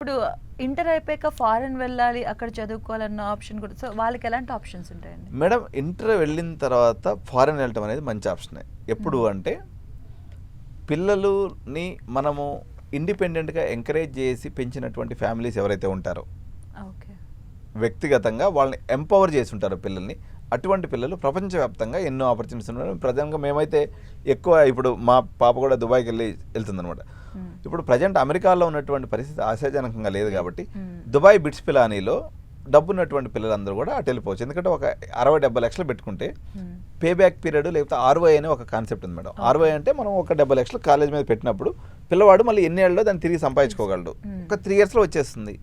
ఇప్పుడు ఇంటర్ అయిపోయాక ఫారెన్ వెళ్ళాలి, అక్కడ చదువుకోవాలన్న ఆప్షన్ కూడా, సో వాళ్ళకి ఎలాంటి ఆప్షన్స్ ఉంటాయండి? మేడం ఇంటర్ వెళ్ళిన తర్వాత ఫారెన్ వెళ్ళటం అనేది మంచి ఆప్షనే. ఎప్పుడు అంటే పిల్లలని మనము ఇండిపెండెంట్గా ఎంకరేజ్ చేసి పెంచినటువంటి ఫ్యామిలీస్ ఎవరైతే ఉంటారో, ఓకే, వ్యక్తిగతంగా వాళ్ళని ఎంపవర్ చేసి ఉంటారో పిల్లల్ని, అటువంటి పిల్లలు ప్రపంచవ్యాప్తంగా ఎన్నో ఆపర్చునిటీస్ ఉన్నాయి. ప్రధానంగా మేమైతే ఎక్కువ ఇప్పుడు మా పాప కూడా దుబాయ్కి వెళ్తుందనమాట. ఇప్పుడు ప్రజెంట్ అమెరికాలో ఉన్నటువంటి పరిస్థితి ఆశాజనకంగా లేదు కాబట్టి దుబాయ్ బిట్స్ పిలానీలో డబ్బు ఉన్నటువంటి పిల్లలందరూ కూడా అటు వెళ్ళిపోవచ్చు. ఎందుకంటే ఒక 60-70 లక్షలు పెట్టుకుంటే పే బ్యాక్ పీరియడ్ లేకపోతే ఆర్వై అనే ఒక కాన్సెప్ట్ ఉంది మేడం. ఆర్వై అంటే మనం ఒక 70 లక్షలు కాలేజ్ మీద పెట్టినప్పుడు పిల్లవాడు మళ్ళీ ఎన్ని ఏళ్ళలో దాన్ని తిరిగి సంపాదించుకోగలడు. ఒక 3 yearsలో వచ్చేస్తుంది.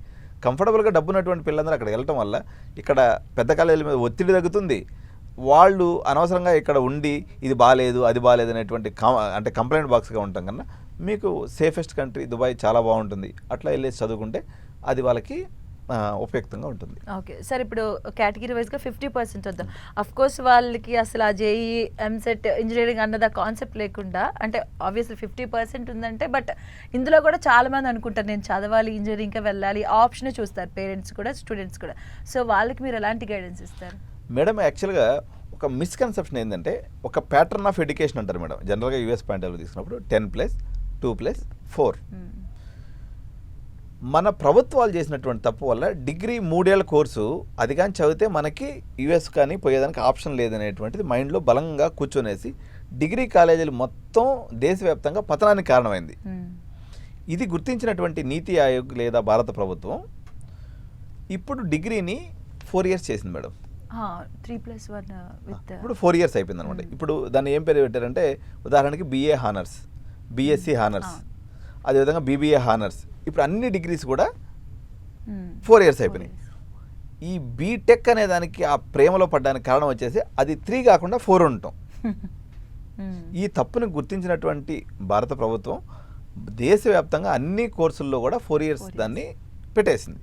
కంఫర్టబుల్గా డబ్బు ఉన్నటువంటి పిల్లలందరూ అక్కడ వెళ్ళటం వల్ల ఇక్కడ పెద్ద కాలేజీల మీద ఒత్తిడి తగ్గుతుంది. వాళ్ళు అనవసరంగా ఇక్కడ ఉండి ఇది బాగాలేదు అది బాగాలేదు అనేటువంటి అంటే కంప్లైంట్ బాక్స్గా ఉంటాం కన్నా మీకు సేఫెస్ట్ కంట్రీ దుబాయ్ చాలా బాగుంటుంది. అట్లా వెళ్ళేసి చదువుకుంటే అది వాళ్ళకి ఉపయుక్తంగా ఉంటుంది. ఓకే సార్, ఇప్పుడు కేటగిరీ వైజ్గా 50% వద్దాం. అఫ్ కోర్స్ వాళ్ళకి అసలు ఆ జేఈ ఎంసెట్ ఇంజనీరింగ్ అన్నది ఆ కాన్సెప్ట్ లేకుండా, అంటే ఆబ్వియస్లీ 50% ఉందంటే, బట్ ఇందులో కూడా చాలా మంది అనుకుంటారు నేను చదవాలి ఇంజనీరింగ్కి వెళ్ళాలి, ఆప్షన్ చూస్తారు పేరెంట్స్ కూడా స్టూడెంట్స్ కూడా. సో వాళ్ళకి మీరు ఎలాంటి గైడెన్స్ ఇస్తారు? మేడం యాక్చువల్గా ఒక మిస్కన్సెప్షన్ ఏంటంటే ఒక ప్యాటర్న్ ఆఫ్ ఎడ్యుకేషన్ అంటారు మేడం. జనరల్గా యూఎస్ పాయింట్ ఆఫ్ తీసుకున్నప్పుడు 10+2+4. మన ప్రభుత్వాలు చేసినటువంటి తప్పు వల్ల డిగ్రీ 3 ఏళ్ల కోర్సు అది కానీ చదివితే మనకి యూఎస్ కానీ పోయేదానికి ఆప్షన్ లేదనేటువంటిది మైండ్లో బలంగా కూర్చొనేసి డిగ్రీ కాలేజీలు మొత్తం దేశవ్యాప్తంగా పతనానికి కారణమైంది. ఇది గుర్తించినటువంటి నీతి ఆయోగ్ లేదా భారత ప్రభుత్వం ఇప్పుడు డిగ్రీని 4 years చేసింది మేడం. 3+1 ఇప్పుడు 4 years అయిపోయింది అనమాట. ఇప్పుడు దాన్ని ఏం పేరు పెట్టారంటే ఉదాహరణకి BA హానర్స్, BSc హానర్స్, అదేవిధంగా BBA హానర్స్. ఇప్పుడు అన్ని డిగ్రీస్ కూడా 4 years అయిపోయినాయి. ఈ బీటెక్ అనే దానికి ఆ ప్రేమలో పడ్డానికి కారణం వచ్చేసి అది 3 కాకుండా 4 ఉండటం. ఈ తప్పును గుర్తించినటువంటి భారత ప్రభుత్వం దేశవ్యాప్తంగా అన్ని కోర్సుల్లో కూడా 4 years దాన్ని పెట్టేసింది.